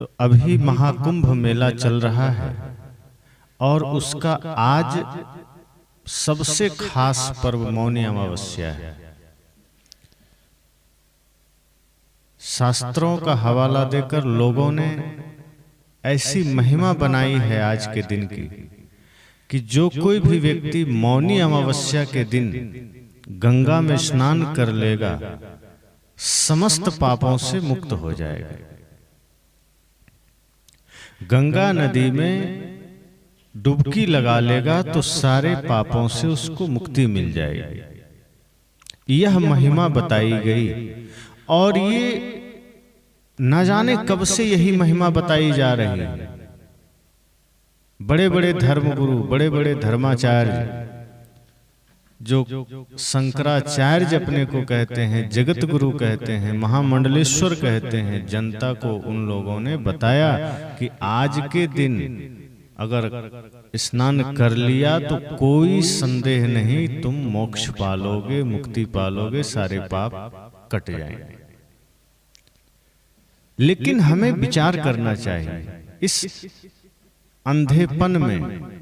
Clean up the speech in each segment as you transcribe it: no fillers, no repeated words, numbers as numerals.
तो अभी महाकुंभ मेला चल रहा है और उसका आज सबसे खास पर्व मौनी अमावस्या है। शास्त्रों का हवाला देकर लोगों ने ऐसी महिमा बनाई है आज के दिन की कि जो कोई भी व्यक्ति मौनी अमावस्या के दिन गंगा में स्नान कर लेगा समस्त पापों से मुक्त हो जाएगा। गंगा नदी में डुबकी लगा लेगा तो सारे पापों से उसको मुक्ति मिल जाएगी। यह महिमा बताई गई और ये न जाने कब से यही महिमा बताई जा रही है। बड़े बड़े धर्मगुरु, बड़े बड़े धर्माचार्य जो शंकराचार्य अपने को कहते हैं, जगत गुरु कहते हैं, महामंडलेश्वर कहते हैं, जनता को उन लोगों ने बताया कि आज के दिन अगर स्नान कर लिया तो कोई संदेह नहीं, तुम मोक्ष पालोगे, मुक्ति पालोगे, सारे पाप कट जाएंगे। लेकिन हमें विचार करना चाहिए, इस अंधेपन में,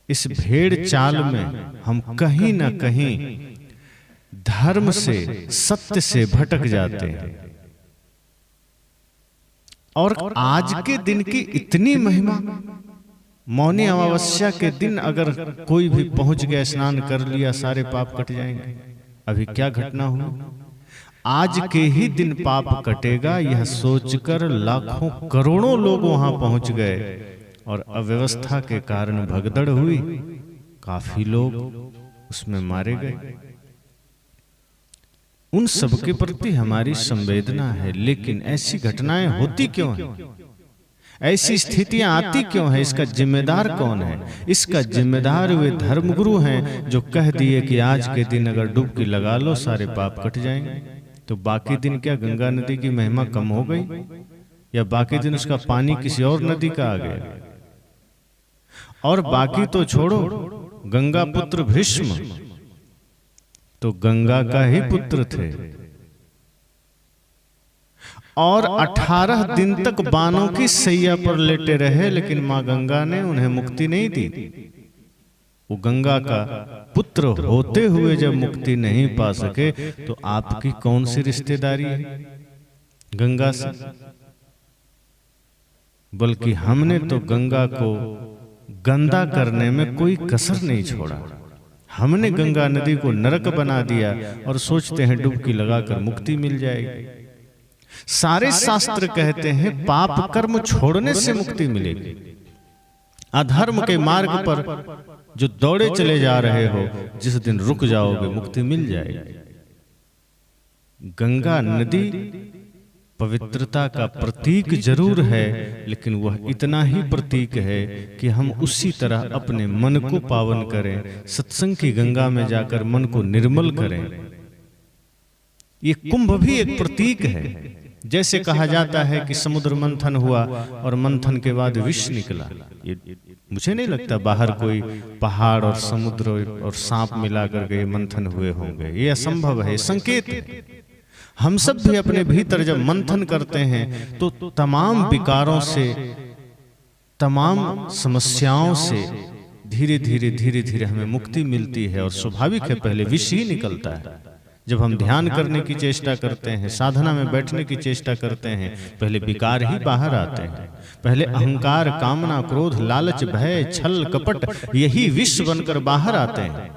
इस भेड़ चाल में हम कहीं ना कहीं धर्म से, सत्य से भटक जाते हैं। और आज के दिन की इतनी महिमा, मौनी अमावस्या के दिन अगर कोई भी पहुंच गया, स्नान कर लिया, सारे पाप कट जाएंगे। अभी क्या घटना हुई? आज के ही दिन पाप कटेगा, यह सोचकर लाखों करोड़ों लोग वहां पहुंच गए और अव्यवस्था के कारण भगदड़ हुई, काफी लोग उसमें मारे गए। उन सब के प्रति हमारी संवेदना है, लेकिन ऐसी घटनाएं होती क्यों हैं? ऐसी स्थितियां आती क्यों है? इसका जिम्मेदार कौन है? इसका जिम्मेदार वे धर्मगुरु हैं जो कह दिए कि आज के दिन अगर डुबकी लगा लो सारे पाप कट जाएंगे। तो बाकी दिन क्या गंगा नदी की महिमा कम हो गई, या बाकी दिन उसका पानी किसी और नदी का आ गया? और बाकी तो छोड़ो, गंगा पुत्र भीष्म तो गंगा का ही पुत्र थे और 18 दिन तक बानों की सैया पर लेटे रहे, लेकिन मां गंगा ने उन्हें मुक्ति नहीं दी। वो गंगा का पुत्र होते हुए जब मुक्ति नहीं पा सके तो आपकी कौन सी रिश्तेदारी है गंगा से? बल्कि हमने तो गंगा को गंदा करने में कोई कसर नहीं छोड़ा। हमने गंगा नदी को नरक बना दिया और सोचते हैं डुबकी लगाकर मुक्ति मिल जाएगी। सारे शास्त्र कहते हैं पाप कर्म छोड़ने से मुक्ति मिलेगी। अधर्म के मार्ग पर जो दौड़े चले जा रहे हो, जिस दिन रुक जाओगे मुक्ति मिल जाएगी। गंगा नदी पवित्रता का प्रतीक जरूर है, लेकिन वह इतना ही प्रतीक है कि हम उसी तरह अपने मन को पावन करें, सत्संग की गंगा में जाकर मन को निर्मल करें। ये कुंभ भी एक प्रतीक है। जैसे कहा जाता है कि समुद्र मंथन हुआ और मंथन के बाद विष निकला। ये मुझे नहीं लगता बाहर कोई पहाड़ और समुद्र और सांप मिलाकर के मंथन हुए होंगे। ये असंभव है, संकेत है। हम सब भी अपने भीतर जब मंथन करते हैं तो तमाम विकारों से, तमाम समस्याओं से धीरे धीरे धीरे धीरे हमें मुक्ति मिलती है। और स्वाभाविक है, पहले विष ही निकलता है। जब हम ध्यान करने की चेष्टा करते हैं, साधना में बैठने की चेष्टा करते हैं, पहले विकार ही बाहर आते हैं। पहले अहंकार, कामना, क्रोध, लालच, भय, छल, कपट, यही विष बनकर बाहर आते हैं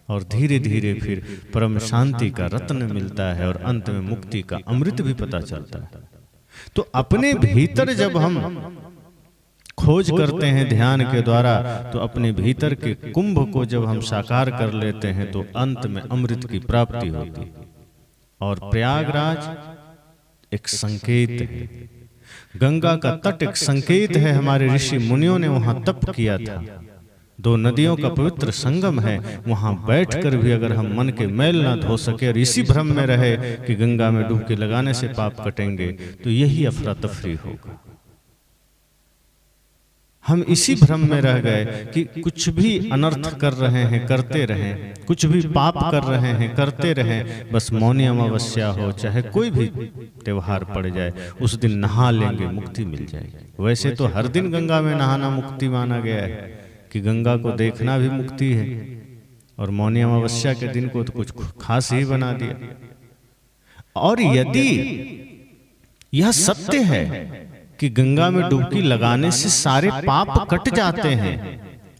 और धीरे धीरे फिर परम शांति का रत्न मिलता है और अंत में मुक्ति का अमृत भी पता चलता है। तो अपने भीतर जब हम खोज करते हैं ध्यान के द्वारा, तो अपने भीतर के कुंभ को जब हम साकार कर लेते हैं तो अंत में अमृत की प्राप्ति होती है। और प्रयागराज एक संकेत है, गंगा का तट एक संकेत है। हमारे ऋषि मुनियों ने वहां तप किया था। 2 नदियों का पवित्र संगम है। वहां बैठकर भी अगर हम मन के मैल ना धो सके और इसी भ्रम में रहे कि गंगा में डुबकी लगाने से पाप कटेंगे, तो यही अफरा तफरी होगा। हम इसी भ्रम में रह गए कि कुछ भी अनर्थ कर रहे हैं करते रहें, कुछ भी पाप कर रहे हैं करते रहें, बस मौनी अमावस्या हो चाहे कोई भी त्योहार पड़ जाए उस दिन नहा लेंगे मुक्ति मिल जाएगी। वैसे तो हर दिन गंगा में नहाना मुक्ति माना गया है कि गंगा को देखना भी मुक्ति है, और मौनी अमावस्या के दिन को तो कुछ खास ही बना दिया। और यदि यह सत्य है कि गंगा में डुबकी लगाने से सारे पाप कट जाते हैं,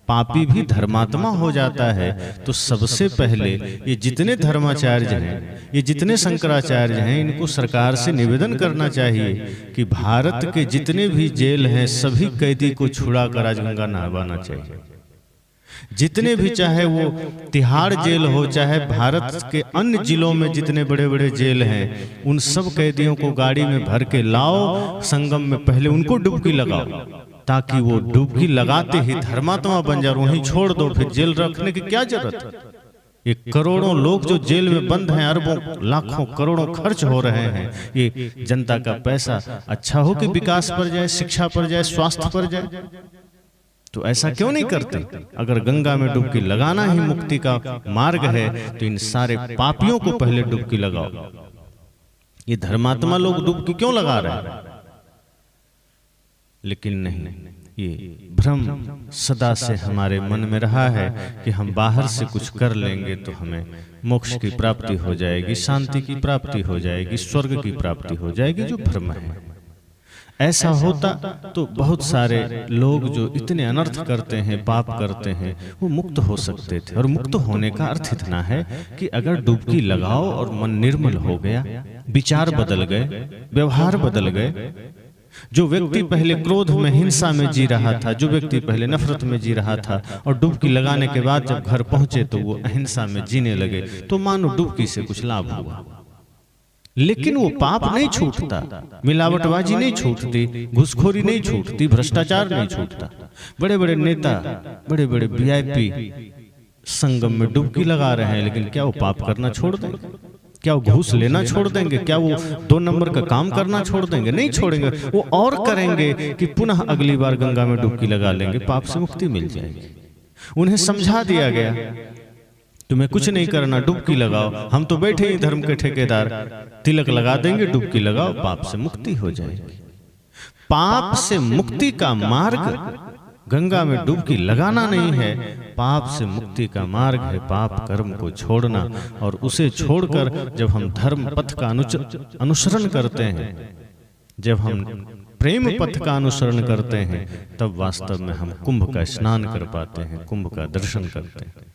पापी भी धर्मात्मा हो जाता है, तो सबसे पहले ये जितने धर्माचार्य हैं, ये जितने शंकराचार्य हैं, इनको सरकार से निवेदन करना चाहिए कि भारत के जितने भी जेल हैं सभी कैदी को छुड़ाकर आज गंगा नहवाना चाहिए। जितने भी, चाहे वो तिहाड़ जेल हो चाहे भारत के अन्य जिलों में जितने बड़े बड़े जेल हैं, उन सब कैदियों को गाड़ी में भर के लाओ, संगम में पहले उनको डुबकी लगाओ, ताकि वो डुबकी लगाते ही धर्मात्मा बन जाए, वहीं छोड़ दो, फिर जेल रखने की क्या जरूरत है। ये करोड़ों लोग जो जेल में बंद हैं, अरबों लाखों करोड़ों खर्च हो रहे हैं, ये जनता का पैसा अच्छा हो कि विकास पर जाए, शिक्षा पर जाए, स्वास्थ्य पर जाए, तो ऐसा क्यों नहीं करते। अगर गंगा में डुबकी लगाना ही मुक्ति का मार्ग है तो इन सारे पापियों को पहले डुबकी लगाओ। ये धर्मात्मा लोग डुबकी क्यों लगा रहे हैं? लेकिन नहीं, ये भ्रम सदा से हमारे मन में रहा है कि हम बाहर से कुछ कर लेंगे तो हमें मोक्ष की प्राप्ति हो जाएगी, शांति की प्राप्ति हो जाएगी, स्वर्ग की प्राप्ति हो जाएगी, जो भ्रम है। ऐसा होता तो बहुत सारे लोग जो इतने अनर्थ करते हैं, पाप करते हैं, वो मुक्त हो सकते थे। और मुक्त होने का अर्थ इतना है कि अगर डुबकी लगाओ और मन निर्मल हो गया, विचार बदल गए, व्यवहार बदल गए। जो व्यक्ति पहले क्रोध में, हिंसा में जी रहा था, जो व्यक्ति पहले नफरत में जी रहा था, और डुबकी लगाने के बाद जब घर पहुंचे तो वो अहिंसा में जीने लगे, तो मानो डुबकी से कुछ लाभ हुआ। लेकिन वो पाप नहीं छूटता, मिलावटबाजी नहीं छूटती, घूसखोरी नहीं छूटती, भ्रष्टाचार नहीं छूटता। बड़े बड़े नेता, बड़े बड़े वीआईपी संगम में डुबकी लगा रहे हैं, लेकिन क्या वो पाप करना छोड़ देंगे? क्या वो घूस लेना छोड़ देंगे? क्या वो 2 नंबर का काम करना छोड़ देंगे? नहीं छोड़ेंगे। वो और करेंगे कि पुनः अगली बार गंगा में डुबकी लगा लेंगे, पाप से मुक्ति मिल जाएगी। उन्हें समझा दिया गया तुम्हें कुछ नहीं करना, डुबकी लगाओ, हम तो बैठे ही धर्म के ठेकेदार, तिलक लगा देंगे, डुबकी लगाओ, पाप से मुक्ति हो जाएगी। पाप से मुक्ति का मार्ग गंगा में डुबकी लगाना नहीं है, पाप से मुक्ति का मार्ग है पाप कर्म को छोड़ना। और उसे छोड़कर जब हम धर्म पथ का अनुसरण करते हैं, जब हम प्रेम पथ का अनुसरण करते हैं, तब वास्तव में हम कुंभ का स्नान कर पाते हैं, कुंभ का दर्शन करते हैं।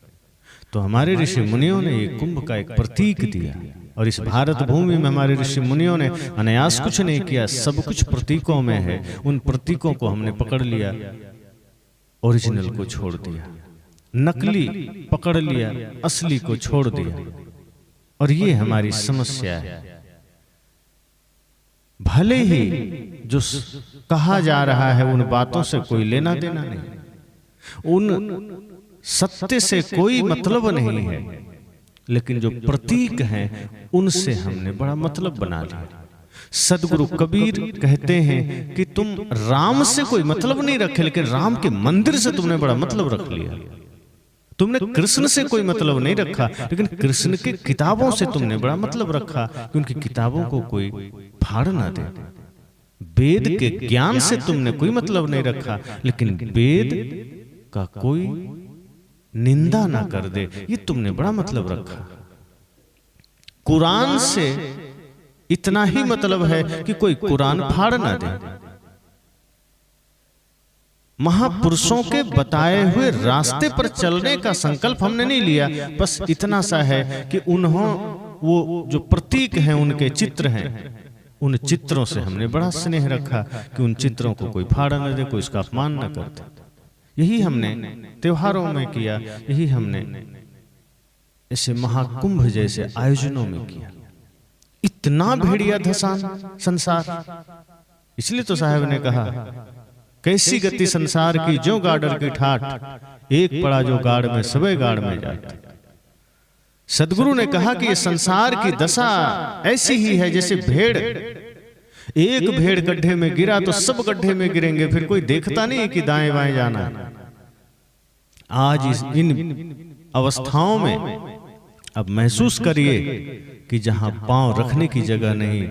तो हमारे ऋषि मुनियों ने ये कुंभ का एक प्रतीक दिया, और इस भारत भूमि में हमारे ऋषि मुनियों ने अनायास कुछ नहीं किया, सब कुछ प्रतीकों में है। उन प्रतीकों को हमने पकड़ लिया, ओरिजिनल को छोड़ दिया, नकली पकड़ लिया, असली को छोड़ दिया। और ये हमारी समस्या है। भले ही जो कहा जा रहा है उन बातों से कोई लेना देना नहीं, उन सत्य से कोई मतलब नहीं है, लेकिन जो प्रतीक हैं उनसे हमने बड़ा मतलब बना लिया। सदगुरु कबीर कहते हैं कि तुम राम से कोई मतलब नहीं रखे, लेकिन राम के मंदिर से तुमने बड़ा मतलब रख लिया। तुमने कृष्ण से कोई मतलब नहीं रखा, लेकिन कृष्ण की किताबों से तुमने बड़ा मतलब रखा, क्योंकि किताबों को कोई फाड़ ना दे। वेद के ज्ञान से तुमने कोई मतलब नहीं रखा, लेकिन वेद का कोई निंदा ना कर दे, ये तुमने बड़ा मतलब रखा। कुरान से इतना ही मतलब है कि कोई कुरान फाड़ ना दे। महापुरुषों के बताए हुए रास्ते पर चलने का संकल्प हमने नहीं लिया, बस इतना सा है कि वो जो प्रतीक हैं, उनके चित्र हैं, उन चित्रों से हमने बड़ा स्नेह रखा कि उन चित्रों को कोई फाड़ न दे, कोई इसका अपमान न कर दे। यही हमने त्योहारों में किया, यही हमने ऐसे महाकुंभ जैसे आयोजनों में किया। इतना भेड़िया धसान संसार, इसलिए तो साहब ने कहा कैसी गति संसार की जो गाडर की ठाठ, एक पड़ा जो गाड़ में सबे गाड़ में जाते। सदगुरु ने कहा कि ये संसार की दशा ऐसी ही है जैसे भेड़ एक भेड़ गड्ढे में गिरा तो सब गड्ढे में गिरेंगे, फिर कोई देखता नहीं कि दाएं बाएं जाना है। आज इन अवस्थाओं में अब महसूस करिए कि जहां पांव रखने की जगह नहीं,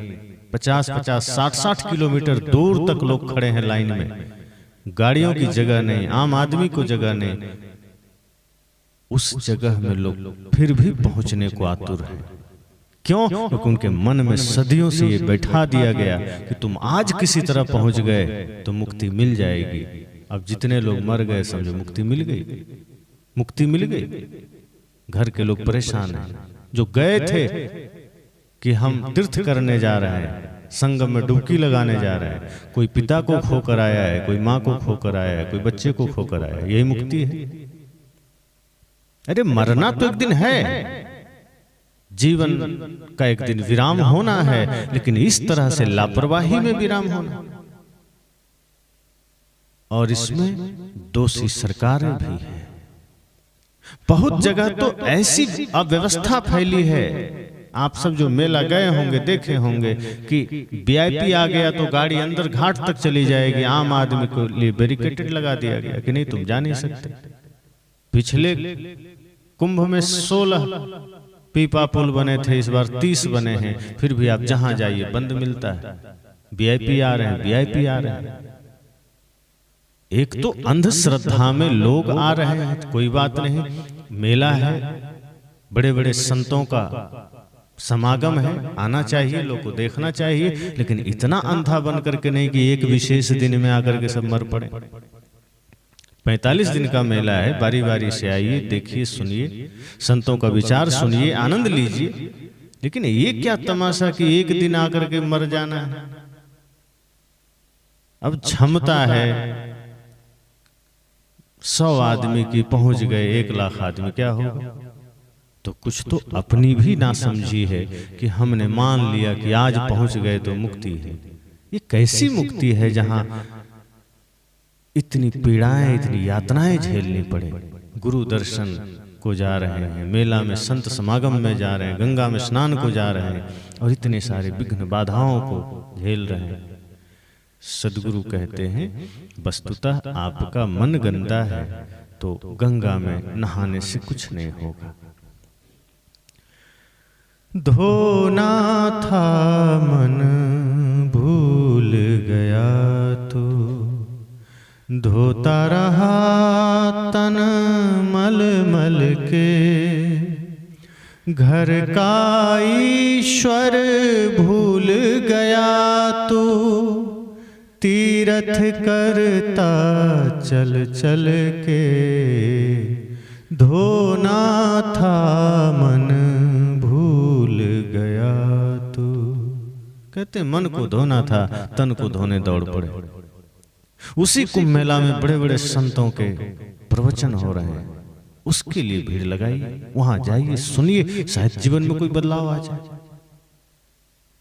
50-50, 60-60 किलोमीटर दूर तक लोग खड़े हैं लाइन में, गाड़ियों की जगह नहीं, आम आदमी को जगह नहीं, उस जगह में लोग फिर भी पहुंचने को आतुर हैं। क्यों? क्योंकि उनके मन में सदियों से ये बैठा दिया गया कि तुम आज किसी तरह पहुंच गए तो मुक्ति मिल जाएगी। अब जितने लोग मर गए समझो मुक्ति मिल गई, मुक्ति मिल गई। घर के लोग परेशान हैं, जो गए थे कि हम तीर्थ करने जा रहे हैं, संगम में डुबकी लगाने जा रहे हैं, कोई पिता को खोकर आया है, कोई माँ को खोकर आया है, कोई बच्चे को खोकर आया है, यही मुक्ति है। अरे मरना तो एक दिन है, जीवन का एक दिन विराम होना है, लेकिन इस तरह से लापरवाही में विराम होना, और इसमें दोषी सरकारें भी हैं। बहुत जगह तो ऐसी अव्यवस्था फैली है, आप सब जो मेला गए होंगे देखे होंगे कि वीआईपी आ गया तो गाड़ी अंदर घाट तक चली जाएगी, आम आदमी को लिए बैरिकेड लगा दिया गया कि नहीं तुम जा नहीं सकते। पिछले कुंभ में 16 पीपा पुल बने थे, इस बार 30 बने हैं, फिर भी आप जहां जाइए बंद मिलता है। वीआईपी आ रहे हैं, वीआईपी आ रहे हैं। एक तो अंधश्रद्धा में लोग आ रहे हैं, कोई बात नहीं, मेला है, बड़े बड़े संतों का समागम है, आना चाहिए, लोग को देखना चाहिए, लेकिन इतना अंधा बन करके नहीं कि एक विशेष दिन में आकर के सब मर पड़े। 45 दिन का मेला है, बारी बारी से आइए, देखिए, सुनिए, संतों का विचार सुनिए, आनंद लीजिए, लेकिन ये क्या तमाशा कि एक दिन आकर के मर जाना है। अब क्षमता है 100 आदमी की, पहुंच गए 1 लाख आदमी, क्या होगा? तो कुछ तो अपनी भी ना समझी है कि हमने मान लिया कि आज पहुंच गए तो मुक्ति है। ये कैसी मुक्ति है जहां इतनी पीड़ाएं, इतनी यातनाएं झेलनी पड़े। गुरु दर्शन को जा रहे हैं, मेला में संत समागम में जा रहे हैं, गंगा में स्नान को जा रहे हैं, और इतने सारे विघ्न बाधाओं को झेल रहे हैं। सदगुरु कहते हैं वस्तुतः आपका मन गंदा है तो गंगा में नहाने से कुछ नहीं होगा। धोना था मन भूल गया तो धोता रहा तन मल मल के, घर का ईश्वर भूल गया तो तीरथ करता चल चल के, धोना था मन भूल गया तो। कहते मन को धोना था, तन को धोने दौड़ पड़े। उसी कुंभ मेला में बड़े बड़े संतों के प्रवचन हो रहे हैं, उसके लिए भीड़ लगाइए, वहां जाइए, सुनिए, शायद जीवन में कोई बदलाव आ जाए।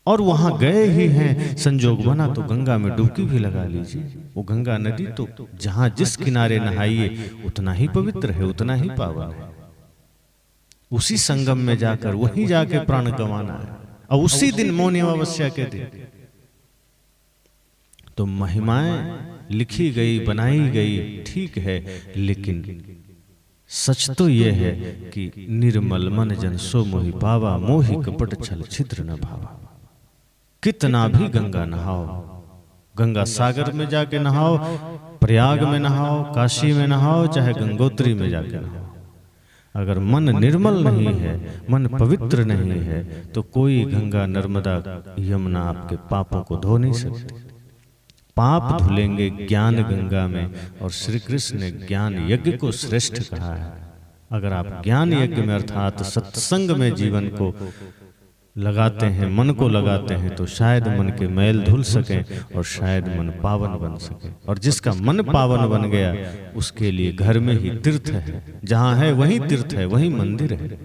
और वहां गए ही हैं, संजोग बना तो गंगा में डुबकी भी लगा लीजिए। वो गंगा नदी तो जहां जिस किनारे नहाइए उतना ही पवित्र है, उतना ही पावन है। उसी संगम में जाकर वहीं जाके प्राण गंवाना है, और उसी दिन मौनी अमावस्या के दिन। तो महिमाएं लिखी गई, बनाई गई, ठीक है, लेकिन सच तो यह है कि निर्मल मन जन सो मोहि पावा, मोहि कपट छल छिद्र न भावा। कितना भी गंगा नहाओ, गंगा सागर में जाके नहाओ, प्रयाग में नहाओ, काशी में नहाओ, चाहे गंगोत्री में जाके नहाओ, अगर मन निर्मल नहीं है, मन पवित्र नहीं है, तो कोई गंगा नर्मदा यमुना आपके पापों को धो नहीं सकती। पाप धुलेंगे ज्ञान गंगा में, और श्री कृष्ण ने ज्ञान यज्ञ को श्रेष्ठ कहा है। अगर आप ज्ञान यज्ञ में अर्थात सत्संग में जीवन को लगाते हैं, मन को लगाते हैं, तो शायद मन के मैल धुल सके और शायद मन पावन बन सके। और जिसका मन पावन बन गया उसके लिए घर में ही तीर्थ है, जहां है वहीं तीर्थ है, वहीं मंदिर है।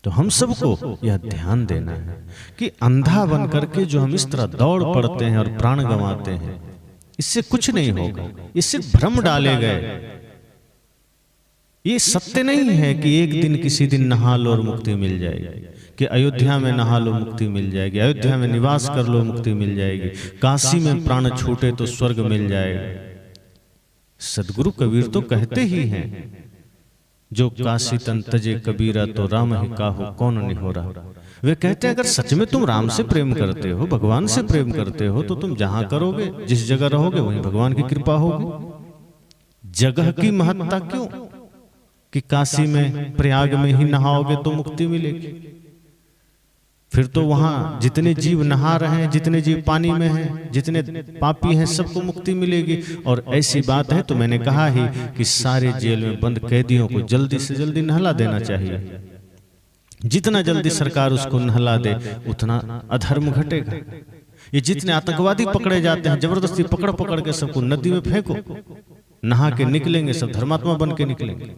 तो हम सबको यह ध्यान देना है कि अंधा बन करके जो हम इस तरह दौड़ पड़ते हैं और प्राण गंवाते हैं, इससे कुछ नहीं होगा, इससे भ्रम डाले गए। ये सत्य नहीं है कि एक दिन किसी दिन नहा लो और मुक्ति मिल जाएगी। कि अयोध्या में नहा लो मुक्ति मिल जाएगी, अयोध्या में निवास कर लो मुक्ति मिल जाएगी, काशी में प्राण छूटे तो स्वर्ग मिल जाएगा। सदगुरु कबीर तो कहते ही हैं, जो काशी तन तजे कबीरा तो राम ही काहू कौन निहोरा। वे कहते हैं अगर सच में तुम राम से प्रेम करते हो, भगवान से प्रेम करते हो, तो तुम जहां करोगे, जिस जगह रहोगे, वहीं भगवान की कृपा होगी। जगह की महत्ता क्यों कि काशी में प्रयाग में ही नहाओगे तो मुक्ति मिलेगी। फिर तो वहां जितने जीव नहा रहे हैं, जितने जीव पानी में हैं, जितने पापी हैं, सबको मुक्ति मिलेगी। और ऐसी बात है तो मैंने कहा ही कि सारे जेल में बंद कैदियों को जल्दी से जल्दी नहला देना चाहिए। जितना जल्दी सरकार उसको नहला दे उतना अधर्म घटेगा। ये जितने आतंकवादी पकड़े जाते हैं, जबरदस्ती पकड़ पकड़ के सबको नदी में फेंको, नहा के निकलेंगे सब धर्मात्मा बन के निकलेंगे।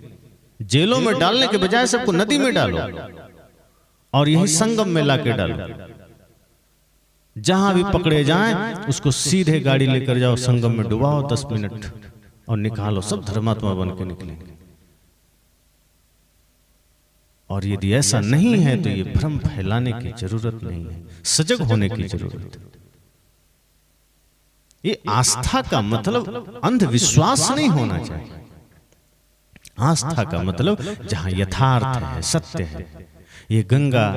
जेलों में डालने के बजाय सबको नदी में डालो और यही संगम में लाके डालो। जहां भी पकड़े जाएं उसको सीधे गाड़ी लेकर जाओ, संगम में डुबाओ 10 मिनट और निकालो, सब धर्मात्मा बन के निकलेंगे। और यदि ऐसा नहीं है तो ये भ्रम फैलाने की जरूरत नहीं है, सजग होने की जरूरत है। ये आस्था का मतलब अंधविश्वास नहीं होना चाहिए। आस्था का मतलब जहां यथार्थ है, सत्य है। ये गंगा,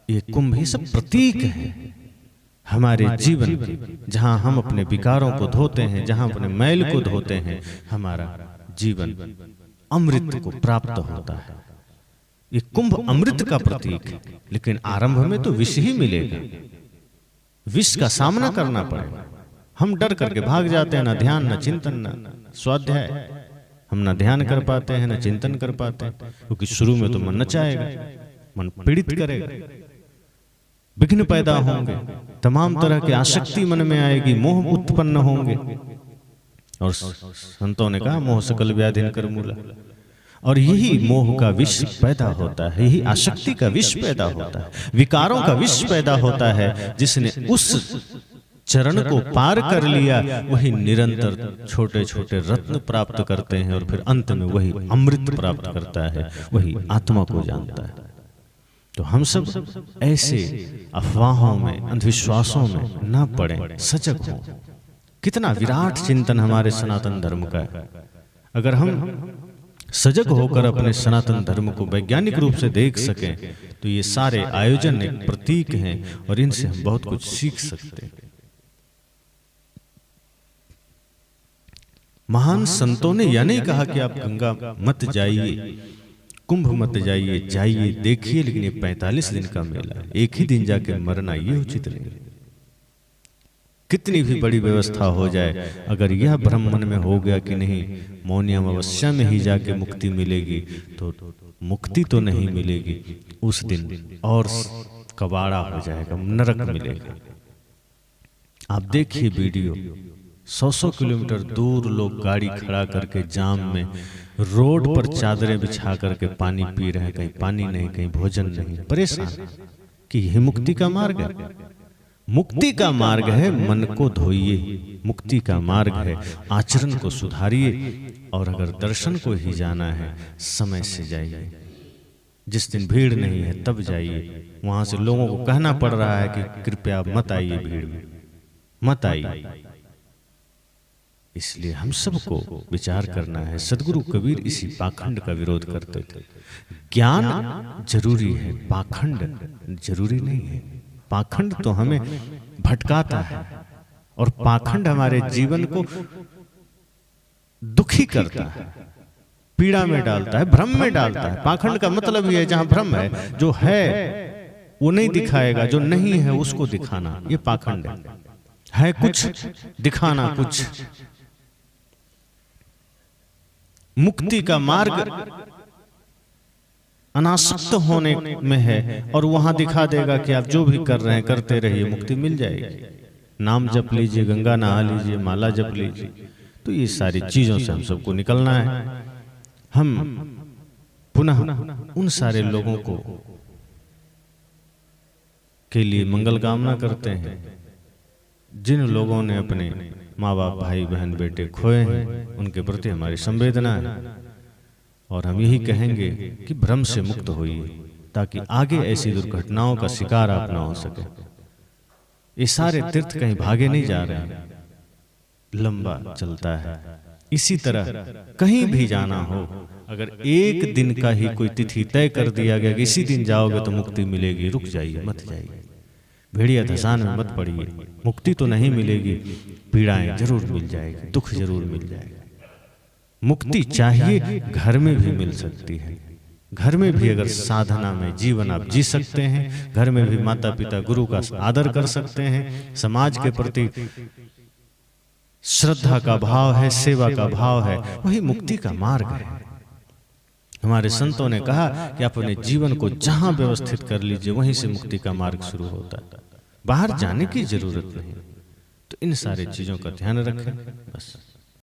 ये कुंभ, ये सब प्रतीक है हमारे जीवन के। जहां हम अपने विकारों को धोते हैं, जहां अपने मैल को धोते हैं, हमारा जीवन अमृत को प्राप्त होता है। ये कुंभ अमृत का प्रतीक है, लेकिन आरंभ में तो विष ही मिलेगा, विष का सामना करना पड़ेगा। हम डर करके भाग जाते हैं, ना ध्यान, ना चिंतन, ना स्वाध्याय। हम ना ध्यान कर पाते हैं, ना चिंतन कर पाते हैं, क्योंकि शुरू में तो मन नचाएगा, मन पीड़ित करेगा, विघ्न पैदा होंगे, तमाम तरह की आसक्ति मन में आएगी, मोह उत्पन्न होंगे। और संतों ने कहा मोह सकल व्याधि कर मूला। और यही मोह का विष पैदा होता है, यही आसक्ति का विष पैदा होता है, विकारों का विष पैदा होता है। जिसने उस चरण को पार कर लिया वही निरंतर छोटे छोटे रत्न प्राप्त करते हैं और फिर अंत में वही अमृत प्राप्त करता है, वही आत्मा को जानता है। तो हम सब ऐसे अफवाहों में, अंधविश्वासों में ना पड़े, सजग हों। कितना विराट चिंतन हमारे सनातन धर्म का है। अगर हम सजग होकर अपने सनातन धर्म को वैज्ञानिक रूप से देख सकें तो ये सारे आयोजन एक प्रतीक हैं और इनसे हम बहुत कुछ सीख सकते हैं। महान संतों ने यह नहीं कहा कि आप गंगा मत जाइए, कुंभ मत जाइए, जाइए देखिए, लेकिन ये 45 दिन का मेला है, एक ही दिन जाके मरना ये उचित नहीं। कितनी भी बड़ी व्यवस्था हो जाए, अगर यह भ्रम मन में हो गया कि नहीं मौनी अमावस्या में ही जाके मुक्ति मिलेगी, तो मुक्ति तो नहीं मिलेगी, उस दिन और कबाड़ा हो जाएगा, नरक मिलेगा। आप देखिए वीडियो, 100-100 किलोमीटर दूर लोग गाड़ी खड़ा करके जाम में रोड पर चादरें बिछा करके पानी पी रहे हैं, कहीं पानी नहीं, कहीं भोजन नहीं, परेशान। कि यही मुक्ति का मार्ग है? मुक्ति का मार्ग है मन को धोइए, मुक्ति का मार्ग है आचरण को सुधारिए। और अगर दर्शन को ही जाना है समय से जाइए, जिस दिन भीड़ नहीं है तब जाइए। वहां से लोगों को कहना पड़ रहा है कि कृपया मत आइए, भीड़ में मत आइए। इसलिए हम सबको विचार करना है। सदगुरु कबीर इसी पाखंड का विरोध करते थे। ज्ञान जरूरी है, पाखंड जरूरी नहीं है। पाखंड तो हमें भटकाता है और पाखंड हमारे जीवन को दुखी करता है, पीड़ा में डालता है, भ्रम में डालता है। पाखंड का मतलब ये है जहां भ्रम है, जो है वो नहीं दिखाएगा, जो नहीं है उसको दिखाना, ये पाखंड है कुछ दिखाना कुछ। मुक्ति का मार्ग अनासक्त होने में है और वहां दिखा देगा कि आप जो भी कर रहे हैं करते रहिए, मुक्ति मिल जाएगी। नाम जप लीजिए, गंगा नहा लीजिए, माला जप लीजिए। तो ये सारी चीजों से हम सबको निकलना है। हम पुनः उन सारे लोगों को के लिए मंगल कामना करते हैं जिन लोगों ने अपने माँ बाप, भाई बहन, बेटे खोए हैं। उनके प्रति हमारी संवेदना है और हम यही कहेंगे कि भ्रम से मुक्त होइए, ताकि आगे ऐसी दुर्घटनाओं का शिकार आप ना हो सके। ये सारे तीर्थ कहीं भागे नहीं जा रहे हैं, लंबा चलता है। इसी तरह कहीं भी जाना हो, अगर एक दिन का ही कोई तिथि तय कर दिया गया कि इसी दिन जाओगे तो मुक्ति मिलेगी, रुक जाइए, मत जाइए, भेड़िया धसान में मत पड़िए। मुक्ति तो नहीं मिलेगी, पीड़ाएं जरूर मिल जाएगी, दुख जरूर मिल जाएगा। मुक्ति चाहिए, घर में भी मिल सकती है। घर में भी अगर साधना में जीवन आप जी सकते हैं, घर में भी माता पिता गुरु का आदर कर सकते हैं, समाज के प्रति श्रद्धा का भाव है, सेवा का भाव है, वही मुक्ति का मार्ग है। हमारे संतों ने कहा कि अपने जीवन को जहां व्यवस्थित कर लीजिए, वहीं से मुक्ति का मार्ग शुरू होता है, बाहर जाने की जरूरत नहीं। तो इन सारे चीजों का ध्यान रखें बस।